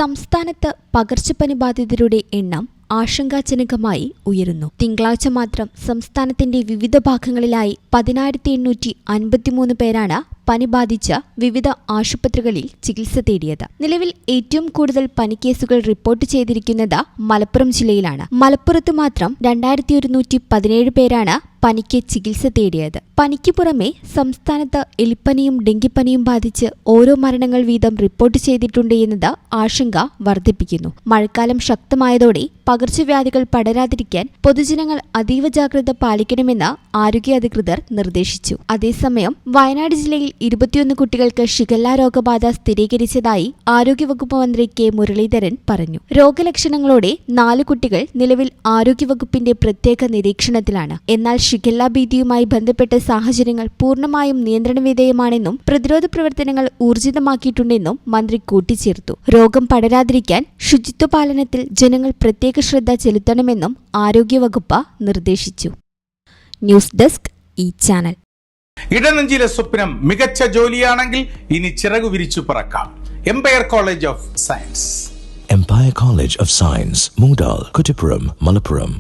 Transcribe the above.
സംസ്ഥാനത്ത് പകർച്ചപ്പനി ബാധിതരുടെ എണ്ണം ആശങ്കാജനകമായി ഉയരുന്നു. തിങ്കളാഴ്ച മാത്രം സംസ്ഥാനത്തിന്റെ വിവിധ ഭാഗങ്ങളിലായി 10,853 പേരാണ് പനി ബാധിച്ച വിവിധ ആശുപത്രികളിൽ ചികിത്സ തേടിയത്. നിലവിൽ ഏറ്റവും കൂടുതൽ പനിക്കേസുകൾ റിപ്പോർട്ട് ചെയ്തിരിക്കുന്നത് മലപ്പുറം ജില്ലയിലാണ്. മലപ്പുറത്ത് മാത്രം 2,117 പേരാണ് പനിക്ക് ചികിത്സ തേടിയത്. പനിക്ക് പുറമെ സംസ്ഥാനത്ത് എലിപ്പനിയും ഡെങ്കിപ്പനിയും ബാധിച്ച് ഓരോ മരണങ്ങൾ വീതം റിപ്പോർട്ട് ചെയ്തിട്ടുണ്ട് എന്നത് ആശങ്ക വർദ്ധിപ്പിക്കുന്നു. മഴക്കാലം ശക്തമായതോടെ പകർച്ചവ്യാധികൾ പടരാതിരിക്കാൻ പൊതുജനങ്ങൾ അതീവ ജാഗ്രത പാലിക്കണമെന്ന് ആരോഗ്യ അധികൃതർ നിർദ്ദേശിച്ചു. അതേസമയം വയനാട് ജില്ലയിൽ 21 കുട്ടികൾക്ക് ഷിഗല്ല രോഗബാധ സ്ഥിരീകരിച്ചതായി ആരോഗ്യവകുപ്പ് മന്ത്രി കെ മുരളീധരൻ പറഞ്ഞു. രോഗലക്ഷണങ്ങളോടെ 4 കുട്ടികൾ നിലവിൽ ആരോഗ്യവകുപ്പിന്റെ പ്രത്യേക നിരീക്ഷണത്തിലാണ്. എന്നാൽ ഷിഗല്ല ഭീതിയുമായി ബന്ധപ്പെട്ട സാഹചര്യങ്ങൾ പൂർണ്ണമായും നിയന്ത്രണവിധേയമാണെന്നും പ്രതിരോധ പ്രവർത്തനങ്ങൾ ഊർജിതമാക്കിയിട്ടുണ്ടെന്നും മന്ത്രി കൂട്ടിച്ചേർത്തു. രോഗം പടരാതിരിക്കാൻ ശുചിത്വ പാലനത്തിൽ ജനങ്ങൾ പ്രത്യേക ശ്രദ്ധ ചെലുത്തണമെന്നും ആരോഗ്യവകുപ്പ് നിർദ്ദേശിച്ചു. ന്യൂസ് ഡെസ്ക് ഈ ചാനൽ. ഇടനെഞ്ചിലെ സ്വപ്നം മികച്ച ജോലിയാണെങ്കിൽ ഇനി ചിറകു വിരിച്ചു പറക്കാം. Empire college of science. Empire College of Science, Moondal, Kuttipuram, Malappuram.